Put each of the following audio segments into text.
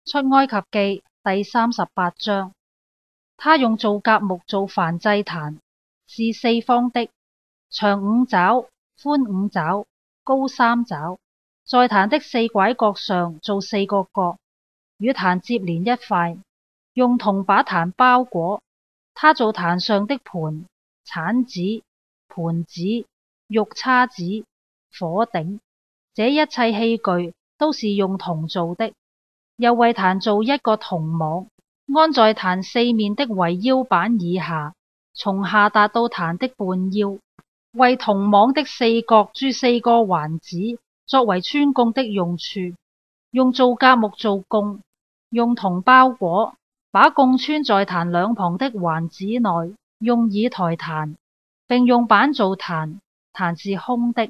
出埃及記第38章。他用皂莢木做燔祭壇，是四方的，長5肘，寬5肘，高3肘。在壇的四拐角上做4個角，與壇接連一塊，用銅把壇包裹。他做壇上的盤、鏟子、盤子、玉叉子、火頂，這一切器具都是用銅做的。又為壇做一個銅網，安在壇四面的圍腰板以下，從下達到壇的半腰。為銅網的四角鑄4個環子，作為穿供的用處。用皂莢木做供，用銅包裹，把供穿在壇兩旁的環子內，用以抬壇，並用板做壇，壇是空的。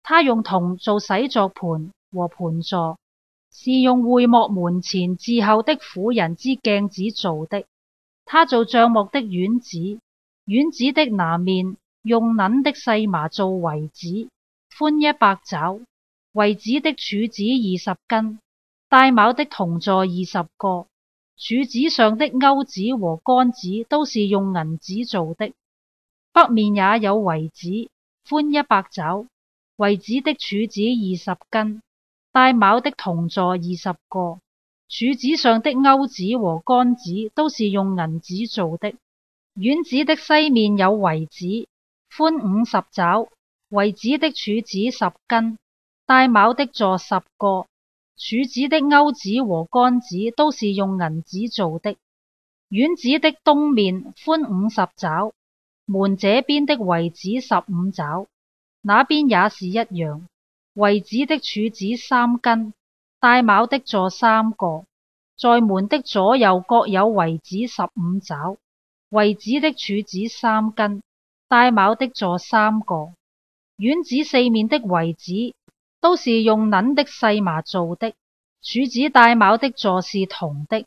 他用銅做洗濯盤和盤座，是用會幕門前伺候的婦人之鏡子做的。他做帳幕的院子，院子的南面用捻的細麻做圍子，寬100肘，圍子的柱子20根，帶卯的銅座20個，柱子上的鈎子和桿子都是用銀子做的。北面也有圍子，寬100肘，圍子的柱子20根，帶卯的銅座20個，柱子上的鈎子和桿子都是用銀子做的。院子的西面有圍子，寬50肘，圍子的柱子10根，帶卯的座10個，柱子的鈎子和桿子都是用銀子做的。院子的東面寬50肘，門這邊的圍子15肘，那邊也是一樣。圍子的柱子3根，帶卯的座3個，在門的左右各有圍子15肘，圍子的柱子3根，帶卯的座3個。院子四面的圍子都是用捻的細麻做的，柱子帶卯的座是銅的，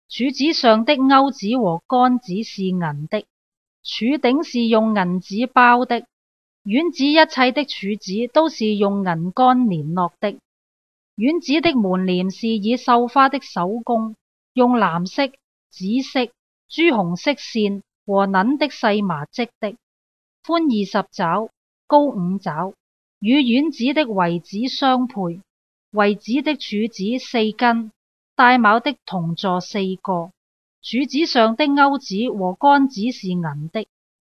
柱子上的鈎子和桿子是銀的，柱頂是用銀子包的。院子一切的柱子都是用銀桿聯絡的。院子的門簾是以繡花的手工，用藍色、紫色、朱紅色線和捻的細麻織的，寬20肘，高5肘，與院子的圍子相配。圍子的柱子4根，帶卯的銅座4個，柱子上的鈎子和桿子是銀的，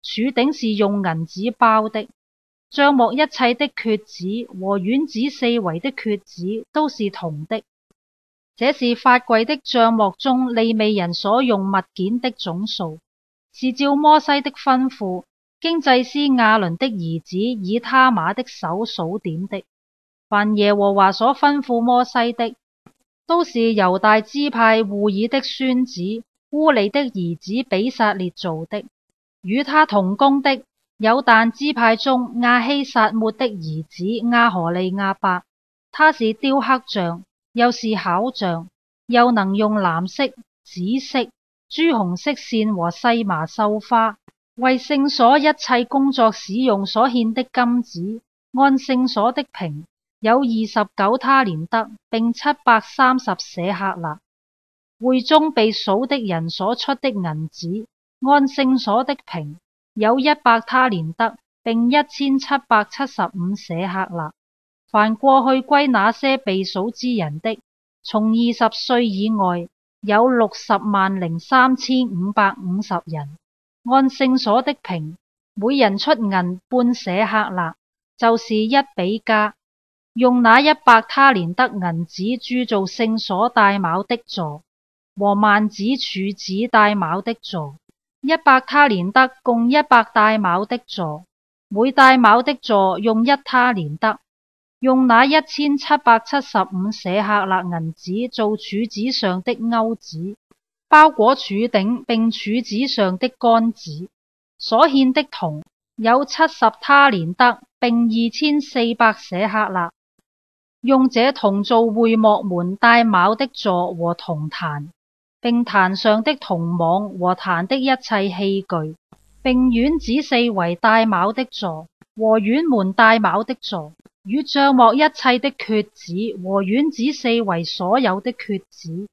柱頂是用銀子包的。帳幕一切的橛子和院子四圍的橛子都是銅的。這是法櫃的帳幕中利未人所用物件的總數，是照摩西的吩咐，經祭司亞倫的兒子以他瑪的手數點的。凡耶和華所吩咐摩西的，都是猶大支派戶珥的孫子烏利的兒子比撒列做的。與他同工的有但支派中亞希撒抹的兒子亞何利亞伯，他是雕刻匠，又是巧匠，又能用藍色、紫色、朱紅色線和細麻繡花，為聖所一切工作使用所獻的金子，按聖所的平有29他連得，並730舍客勒。會中被數的人所出的銀子，按聖所的平有100他連得，並1775舍客勒。凡過去歸那些被數之人的，從20歲以外有603550人，按聖所的平，每人出銀半舍客勒，就是1比加，用那100他連得銀子鑄造聖所帶卯的座和幔子柱子帶卯的座。100他連得共100帶卯的座，每帶卯的座用1他連得，用那1775舍客勒銀子做柱子上的鈎子，包裹柱頂並柱子上的桿子。所獻的銅有70他連得，並2400舍客勒。用這銅做會幕門帶卯的座和銅壇，並壇上的銅網和壇的一切器具，並院子四圍帶卯的座和院門帶卯的座，與帳幕一切的橛子和院子四圍所有的橛子。